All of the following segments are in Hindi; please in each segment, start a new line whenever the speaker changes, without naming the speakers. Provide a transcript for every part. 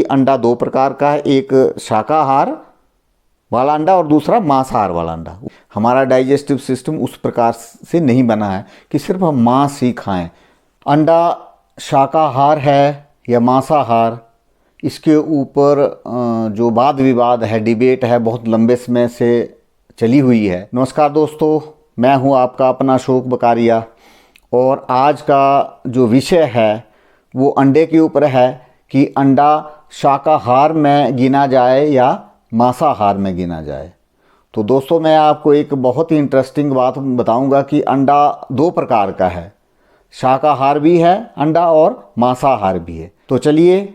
अंडा दो प्रकार का है, एक शाकाहार वाला अंडा और दूसरा मांसाहार वाला अंडा। हमारा डाइजेस्टिव सिस्टम उस प्रकार से नहीं बना है कि सिर्फ हम मांस ही खाएं। अंडा शाकाहार है या मांसाहार, इसके ऊपर जो वाद विवाद है, डिबेट है, बहुत लंबे समय से चली हुई है। नमस्कार दोस्तों, मैं हूं आपका अपना अशोक बकारिया और आज का जो विषय है वो अंडे के ऊपर है कि अंडा शाकाहार में गिना जाए या मांसाहार में गिना जाए। तो दोस्तों, मैं आपको एक बहुत ही इंटरेस्टिंग बात बताऊंगा कि अंडा दो प्रकार का है, शाकाहार भी है अंडा और मांसाहार भी है। तो चलिए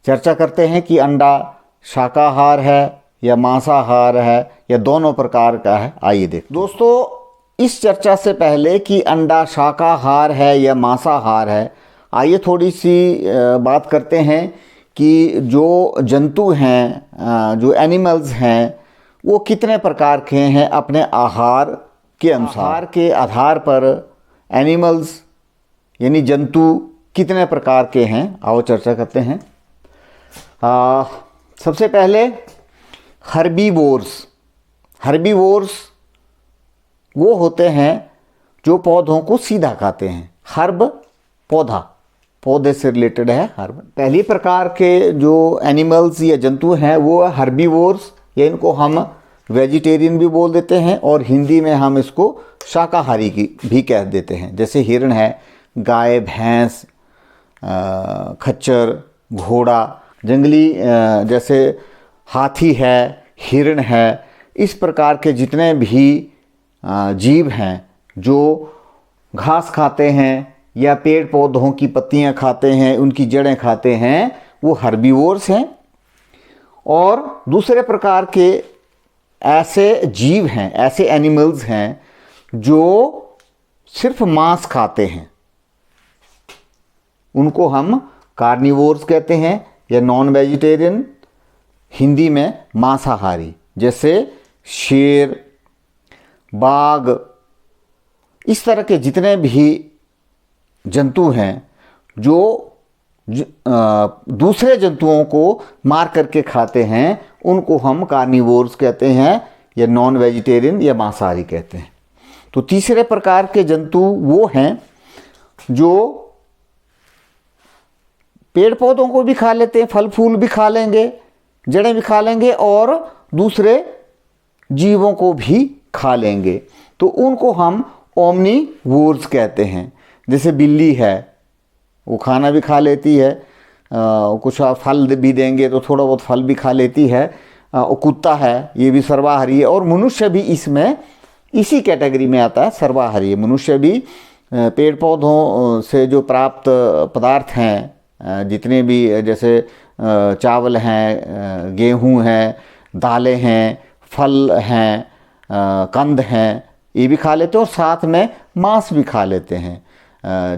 चर्चा करते हैं कि अंडा शाकाहार है या मांसाहार है या दोनों प्रकार का है। आइए देख दोस्तों, इस चर्चा से पहले कि अंडा शाकाहार है या मांसाहार है, आइए थोड़ी सी बात करते हैं कि जो जंतु हैं, जो एनिमल्स हैं, वो कितने प्रकार के हैं अपने आहार के अनुसार। आहार के आधार पर एनिमल्स यानी जंतु कितने प्रकार के हैं, आओ चर्चा करते हैं। सबसे पहले हर्बीवोर्स। हर्बीवोर्स वो होते हैं जो पौधों को सीधा खाते हैं। हर्ब पौधा, पौधे से रिलेटेड है हर्ब। पहली प्रकार के जो एनिमल्स या जंतु हैं वो हर्बीवोर्स, या इनको हम वेजिटेरियन भी बोल देते हैं और हिंदी में हम इसको शाकाहारी की भी कह देते हैं। जैसे हिरण है, गाय, भैंस, खच्चर, घोड़ा, जंगली जैसे हाथी है, हिरण है, इस प्रकार के जितने भी जीव हैं जो घास खाते हैं या पेड़ पौधों की पत्तियां खाते हैं, उनकी जड़ें खाते हैं, वो हर्बीवोर्स हैं। और दूसरे प्रकार के ऐसे जीव हैं, ऐसे एनिमल्स हैं जो सिर्फ मांस खाते हैं, उनको हम कार्निवोर्स कहते हैं या नॉन वेजिटेरियन, हिंदी में मांसाहारी। जैसे शेर, बाघ, इस तरह के जितने भी जंतु हैं जो दूसरे जंतुओं को मार करके खाते हैं, उनको हम कार्निवोर्स कहते हैं या नॉन वेजिटेरियन या मांसाहारी कहते हैं। तो तीसरे प्रकार के जंतु वो हैं जो पेड़ पौधों को भी खा लेते हैं, फल फूल भी खा लेंगे, जड़ें भी खा लेंगे और दूसरे जीवों को भी खा लेंगे, तो उनको हम ओमनीवोर्स कहते हैं। जैसे बिल्ली है, वो खाना भी खा लेती है, कुछ फल भी देंगे तो थोड़ा बहुत फल भी खा लेती है। कुत्ता है, ये भी सर्वाहारी है। और मनुष्य भी इसमें इसी कैटेगरी में आता है, सर्वाहारी है। मनुष्य भी पेड़ पौधों से जो प्राप्त पदार्थ हैं, जितने भी, जैसे चावल हैं, गेहूँ हैं, दालें हैं, फल हैं, कंद हैं, ये भी खा लेते हैं और साथ में मांस भी खा लेते हैं।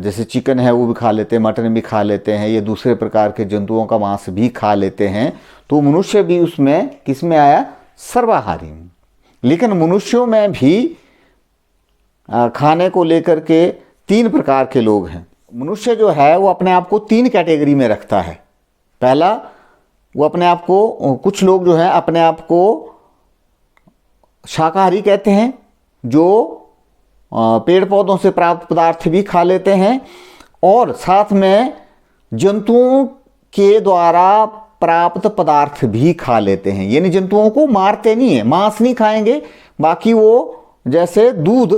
जैसे चिकन है वो भी खा लेते हैं, मटन भी खा लेते हैं, ये दूसरे प्रकार के जंतुओं का मांस भी खा लेते हैं। तो मनुष्य भी उसमें किस में आया, सर्वाहारी। लेकिन मनुष्यों में भी खाने को लेकर के तीन प्रकार के लोग हैं। मनुष्य जो है वो अपने आप को तीन कैटेगरी में रखता है। पहला, वो अपने आप को, कुछ लोग जो है अपने आप को शाकाहारी कहते हैं, जो पेड़ पौधों से प्राप्त पदार्थ भी खा लेते हैं और साथ में जंतुओं के द्वारा प्राप्त पदार्थ भी खा लेते हैं। यानी जंतुओं को मारते नहीं है, मांस नहीं खाएंगे, बाकी वो जैसे दूध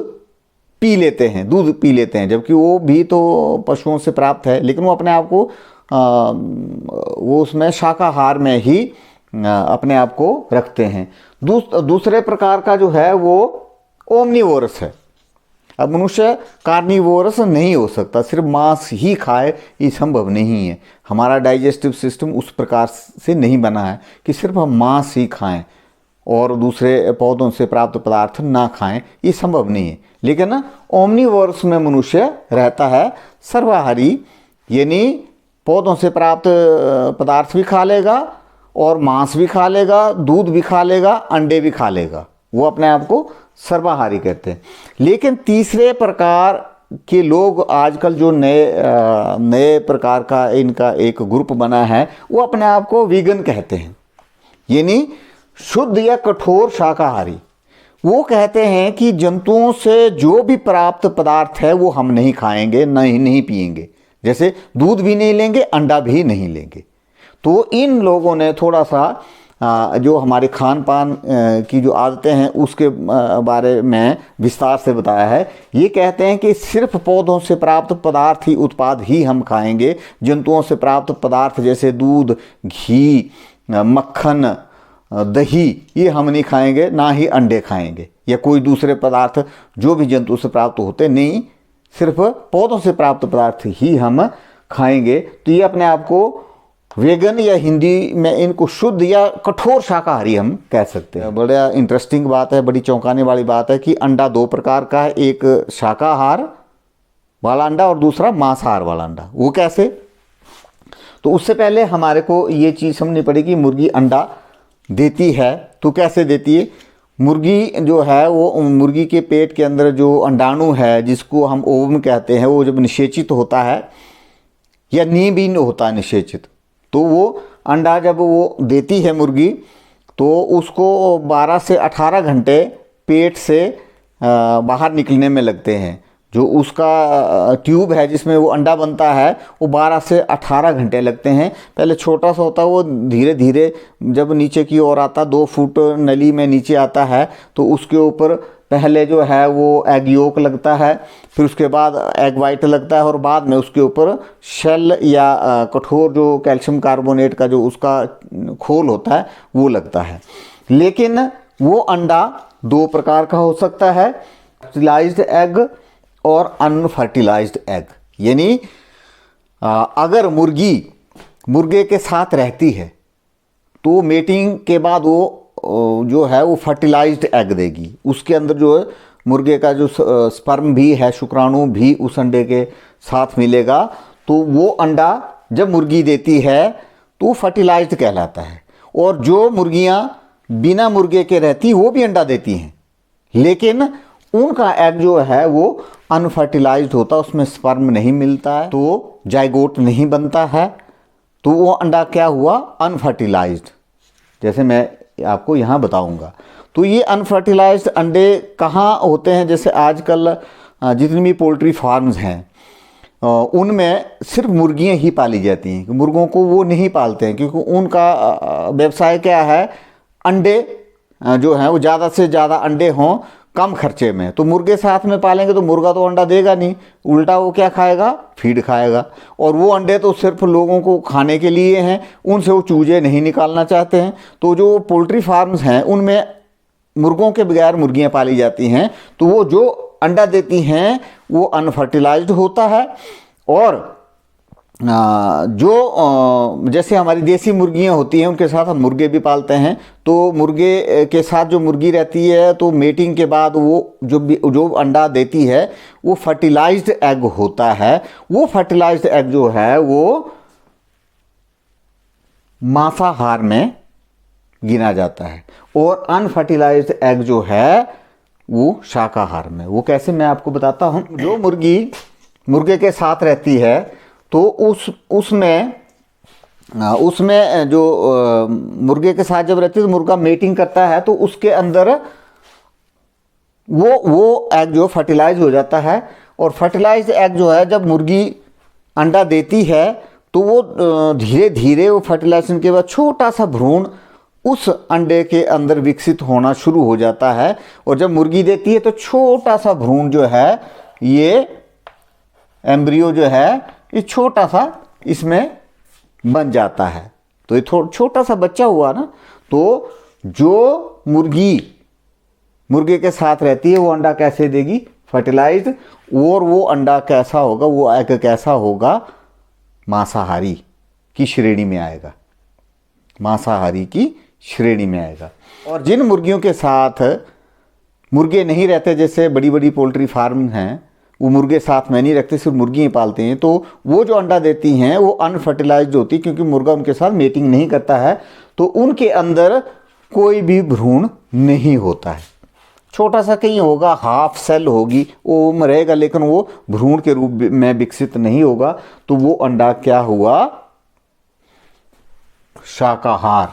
पी लेते हैं, जबकि वो भी तो पशुओं से प्राप्त है, लेकिन वो अपने आप को वो उसमें शाकाहार में ही अपने आप को रखते हैं। दूसरे प्रकार का जो है वो ओमनीवोरस है। अब मनुष्य कार्निवोरस नहीं हो सकता, सिर्फ मांस ही खाए, ये संभव नहीं है। हमारा डाइजेस्टिव सिस्टम उस प्रकार से नहीं बना है कि सिर्फ हम मांस ही खाएं और दूसरे पौधों से प्राप्त पदार्थ ना खाएं, ये संभव नहीं है। लेकिन ओमनीवोरस में मनुष्य रहता है सर्वाहारी, यानी पौधों से प्राप्त पदार्थ भी खा लेगा और मांस भी खा लेगा, दूध भी खा लेगा, अंडे भी खा लेगा, वो अपने आप को सर्वाहारी कहते हैं। लेकिन तीसरे प्रकार के लोग आजकल जो नए प्रकार का इनका एक ग्रुप बना है, वो अपने आप को वीगन कहते हैं, यानी शुद्ध या कठोर शाकाहारी। वो कहते हैं कि जंतुओं से जो भी प्राप्त पदार्थ है वो हम नहीं खाएंगे, नहीं पिएंगे, जैसे दूध भी नहीं लेंगे, अंडा भी नहीं लेंगे। तो इन लोगों ने थोड़ा सा जो हमारे खान पान की जो आदतें हैं उसके बारे में विस्तार से बताया है। ये कहते हैं कि सिर्फ पौधों से प्राप्त पदार्थ ही उत्पाद ही हम खाएंगे, जंतुओं से प्राप्त पदार्थ जैसे दूध, घी, मक्खन, दही ये हम नहीं खाएंगे, ना ही अंडे खाएंगे या कोई दूसरे पदार्थ जो भी जंतु से प्राप्त होते नहीं, सिर्फ पौधों से प्राप्त पदार्थ ही हम खाएंगे। तो ये अपने आप को वेगन या हिंदी में इनको शुद्ध या कठोर शाकाहारी हम कह सकते हैं। बड़ा इंटरेस्टिंग बात है, बड़ी चौंकाने वाली बात है कि अंडा दो प्रकार का है, एक शाकाहार वाला अंडा और दूसरा मांसाहार वाला अंडा। वो कैसे? तो उससे पहले हमारे को ये चीज़ समझनी पड़ेगी, मुर्गी अंडा देती है तो कैसे देती है। मुर्गी जो है वो मुर्गी के पेट के अंदर जो अंडाणु है जिसको हम ओवम कहते हैं, वो जब निषेचित होता है या निबीन होता है निषेचित, तो वो अंडा जब वो देती है मुर्गी तो उसको 12 से 18 घंटे पेट से बाहर निकलने में लगते हैं। जो उसका ट्यूब है जिसमें वो अंडा बनता है वो 12 से 18 घंटे लगते हैं। पहले छोटा सा होता है, वो धीरे धीरे जब नीचे की ओर आता, 2 फुट नली में नीचे आता है, तो उसके ऊपर पहले जो है वो एग योक लगता है, फिर उसके बाद एग वाइट लगता है और बाद में उसके ऊपर शेल या कठोर जो कैल्शियम कार्बोनेट का जो उसका खोल होता है वो लगता है। लेकिन वो अंडा 2 प्रकार का हो सकता है, फर्टिलाइज्ड एग और अनफर्टिलाइज्ड एग। यानी अगर मुर्गे के साथ रहती है तो मेटिंग के बाद वो जो है वो फर्टिलाइज्ड एग देगी। उसके अंदर जो है मुर्गे का जो स्पर्म भी है, शुक्राणु भी उस अंडे के साथ मिलेगा। तो वो अंडा जब मुर्गी देती है तो फर्टिलाइज्ड कहलाता है। और जो मुर्गियां बिना मुर्गे के रहती वो भी अंडा देती हैं, लेकिन उनका एग जो है वो अनफर्टिलाइज्ड होता है, उसमें स्पर्म नहीं मिलता है, तो जाइगोट नहीं बनता है, तो वो अंडा क्या हुआ? अनफर्टिलाइज्ड। जैसे मैं आपको यहाँ बताऊंगा। तो ये अनफर्टिलाइज्ड अंडे कहाँ होते हैं? जैसे आजकल जितनी भी पोल्ट्री फार्म्स हैं उनमें सिर्फ मुर्गियाँ ही पाली जाती हैं, मुर्गों को वो नहीं पालते हैं, क्योंकि उनका व्यवसाय क्या है? अंडे जो हैं वो ज़्यादा से ज़्यादा अंडे हों कम खर्चे में। तो मुर्गे साथ में पालेंगे तो मुर्गा तो अंडा देगा नहीं, उल्टा वो क्या खाएगा? फीड खाएगा। और वो अंडे तो सिर्फ लोगों को खाने के लिए हैं, उनसे वो चूजे नहीं निकालना चाहते हैं। तो जो पोल्ट्री फार्म्स हैं उनमें मुर्गों के बगैर मुर्गियां पाली जाती हैं, तो वो जो अंडा देती हैं वो अनफर्टिलाइज्ड होता है। और जो जैसे हमारी देसी मुर्गियां होती हैं उनके साथ हम मुर्गे भी पालते हैं, तो मुर्गे के साथ जो मुर्गी रहती है तो मेटिंग के बाद वो जो अंडा देती है वो फर्टिलाइज्ड एग होता है। वो फर्टिलाइज्ड एग जो है वो मांसाहार में गिना जाता है, और अनफर्टिलाइज्ड एग जो है वो शाकाहार में। वो कैसे, मैं आपको बताता हूँ। जो मुर्गी मुर्गे के साथ रहती है तो उसमें जो मुर्गे के साथ जब रहती है तो मुर्गा मेटिंग करता है, तो उसके अंदर वो एग जो फर्टिलाइज हो जाता है। और फर्टिलाइज्ड एग जो है जब मुर्गी अंडा देती है तो वो धीरे धीरे वो फर्टिलाइजेशन के बाद छोटा सा भ्रूण उस अंडे के अंदर विकसित होना शुरू हो जाता है। और जब मुर्गी देती है तो छोटा सा भ्रूण जो है, ये एम्ब्रियो जो है, ये छोटा सा इसमें बन जाता है। तो ये छोटा सा बच्चा हुआ ना। तो जो मुर्गे के साथ रहती है वो अंडा कैसे देगी? फर्टिलाइज्ड। और वो अंडा कैसा होगा? वो एग कैसा होगा? मांसाहारी की श्रेणी में आएगा, मांसाहारी की श्रेणी में आएगा। और जिन मुर्गियों के साथ मुर्गे नहीं रहते, जैसे बड़ी बड़ी पोल्ट्री फार्म हैं, वो मुर्गे साथ में नहीं रखते, सिर्फ मुर्गी ही पालते हैं, तो वो जो अंडा देती हैं वो अनफर्टिलाइज्ड होती है, क्योंकि मुर्गा उनके साथ मेटिंग नहीं करता है। तो उनके अंदर कोई भी भ्रूण नहीं होता है, छोटा सा कहीं होगा, हाफ सेल होगी, वो रहेगा, लेकिन वो भ्रूण के रूप में विकसित नहीं होगा। तो वो अंडा क्या हुआ? शाकाहार।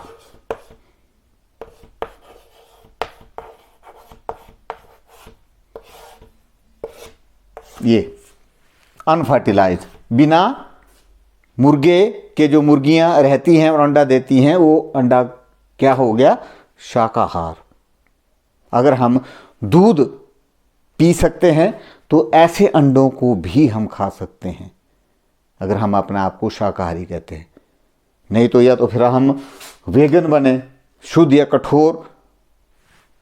ये अनफर्टिलाइज, बिना मुर्गे के जो मुर्गियां रहती हैं और अंडा देती हैं, वो अंडा क्या हो गया? शाकाहार। अगर हम दूध पी सकते हैं तो ऐसे अंडों को भी हम खा सकते हैं, अगर हम अपने आप को शाकाहारी कहते हैं। नहीं तो या तो फिर हम वेगन बने, शुद्ध या कठोर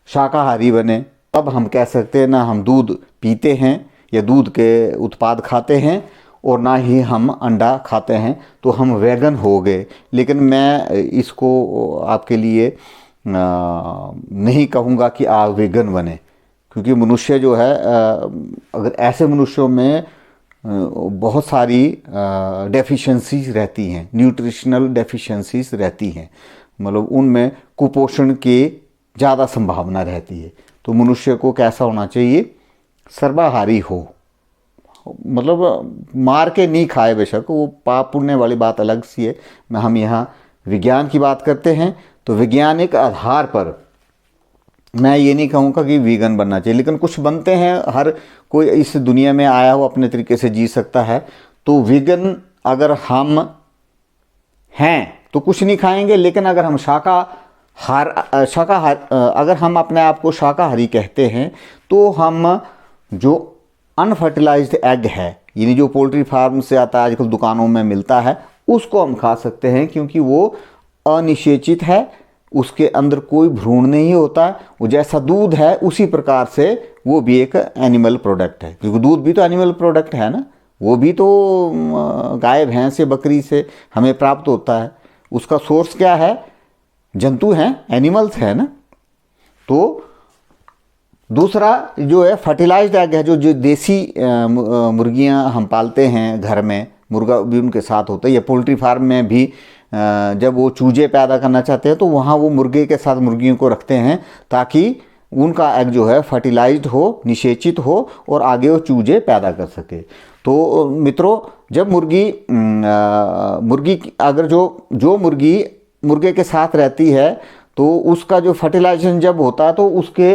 शाकाहारी बने। अब हम कह सकते हैं ना हम दूध पीते हैं या दूध के उत्पाद खाते हैं और ना ही हम अंडा खाते हैं, तो हम वेगन हो गए। लेकिन मैं इसको आपके लिए नहीं कहूँगा कि आप वेगन बने, क्योंकि मनुष्य जो है, अगर ऐसे मनुष्यों में बहुत सारी डेफिशिएंसीज रहती हैं, न्यूट्रिशनल डेफिशिएंसीज रहती हैं, मतलब उनमें कुपोषण की ज़्यादा संभावना रहती है। तो मनुष्य को कैसा होना चाहिए? सर्वाहारी हो, मतलब मार के नहीं खाए, बेशक वो पाप पुण्य वाली बात अलग सी है। हम यहाँ विज्ञान की बात करते हैं, तो वैज्ञानिक आधार पर मैं ये नहीं कहूँगा कि वीगन बनना चाहिए, लेकिन कुछ बनते हैं। हर कोई इस दुनिया में आया हो अपने तरीके से जी सकता है। तो वीगन अगर हम हैं तो कुछ नहीं खाएंगे, लेकिन अगर हम अगर हम अपने आप को शाकाहारी कहते हैं, तो हम जो अनफर्टिलाइज्ड एग है, यानी जो पोल्ट्री फार्म से आता है, आजकल दुकानों में मिलता है, उसको हम खा सकते हैं, क्योंकि वो अनिषेचित है, उसके अंदर कोई भ्रूण नहीं होता। वो जैसा दूध है उसी प्रकार से वो भी एक एनिमल प्रोडक्ट है, क्योंकि दूध भी तो एनिमल प्रोडक्ट है ना, वो भी तो गाय भैंस से बकरी से हमें प्राप्त होता है। उसका सोर्स क्या है? जंतु हैं, एनिमल्स है ना। तो दूसरा जो है फर्टिलाइज्ड एग है, जो देसी मुर्गियां हम पालते हैं घर में, मुर्गा भी उनके साथ होता है, या पोल्ट्री फार्म में भी जब वो चूजे पैदा करना चाहते हैं तो वहाँ वो मुर्गे के साथ मुर्गियों को रखते हैं, ताकि उनका एग जो है फर्टिलाइज्ड हो, निषेचित हो और आगे वो चूजे पैदा कर सके। तो मित्रों, जब मुर्गी अगर जो मुर्गी मुर्गे के साथ रहती है, तो उसका जो फर्टिलाइजेशन जब होता है तो उसके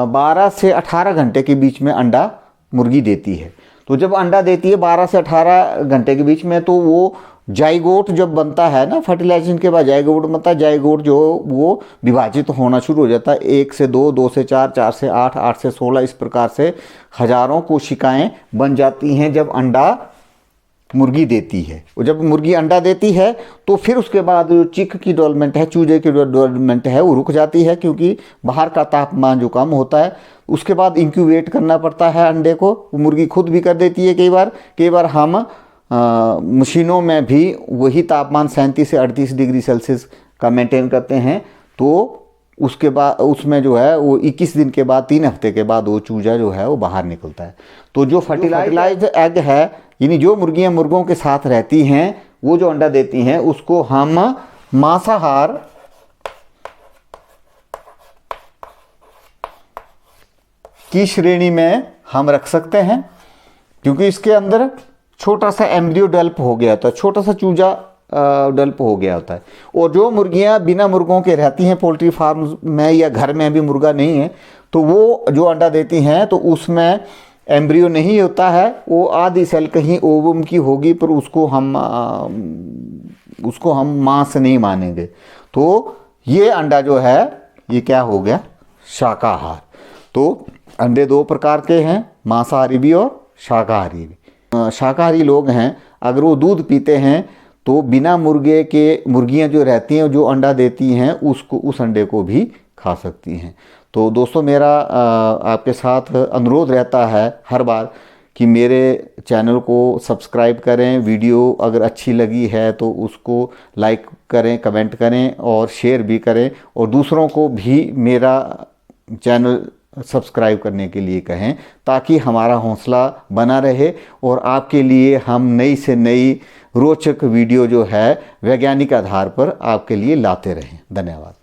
12 से 18 घंटे के बीच में अंडा मुर्गी देती है। तो जब अंडा देती है 12 से 18 घंटे के बीच में, तो वो जाइगोट जब बनता है ना, फर्टिलाइजेशन के बाद जाइगोट बनता है। जाइगोट जो वो विभाजित होना शुरू हो जाता है, 1 से 2, 2 से 4, 4 से 8, 8 से 16, इस प्रकार से हजारों कोशिकाएं बन जाती हैं जब अंडा मुर्गी देती है। और जब मुर्गी अंडा देती है तो फिर उसके बाद जो चिक की डेवलपमेंट है, चूजे की डेवलपमेंट है, वो रुक जाती है, क्योंकि बाहर का तापमान जो कम होता है। उसके बाद इंक्यूबेट करना पड़ता है अंडे को, वो मुर्गी खुद भी कर देती है। कई बार हम मशीनों में भी वही तापमान 37 से 38 डिग्री सेल्सियस का मेंटेन करते हैं। तो उसके बाद उसमें जो है वो 21 दिन के बाद, 3 हफ्ते के बाद वो चूजा जो है वो बाहर निकलता है। तो जो फर्टिलाइज्ड एग है, यानी जो मुर्गियां मुर्गों के साथ रहती हैं, वो जो अंडा देती हैं, उसको हम मांसाहार की श्रेणी में हम रख सकते हैं, क्योंकि इसके अंदर छोटा सा एम्ब्रियो डेवलप हो गया होता है, छोटा सा चूजा डेवलप हो गया होता है। और जो मुर्गियां बिना मुर्गों के रहती हैं पोल्ट्री फार्म में, या घर में भी मुर्गा नहीं है, तो वो जो अंडा देती हैं तो उसमें एम्ब्रियो नहीं होता है, वो आधी सेल कहीं ओवम की होगी, पर उसको हम मांस नहीं मानेंगे। तो ये अंडा जो है ये क्या हो गया? शाकाहार। तो अंडे 2 प्रकार के हैं, मांसाहारी भी और शाकाहारी भी। शाकाहारी लोग हैं, अगर वो दूध पीते हैं तो बिना मुर्गे के मुर्गियां जो रहती हैं, जो अंडा देती हैं, उस अंडे को भी खा सकती हैं। तो दोस्तों, मेरा आपके साथ अनुरोध रहता है हर बार कि मेरे चैनल को सब्सक्राइब करें, वीडियो अगर अच्छी लगी है तो उसको लाइक करें, कमेंट करें और शेयर भी करें, और दूसरों को भी मेरा चैनल सब्सक्राइब करने के लिए कहें, ताकि हमारा हौसला बना रहे और आपके लिए हम नई से नई रोचक वीडियो जो है वैज्ञानिक आधार पर आपके लिए लाते रहें। धन्यवाद।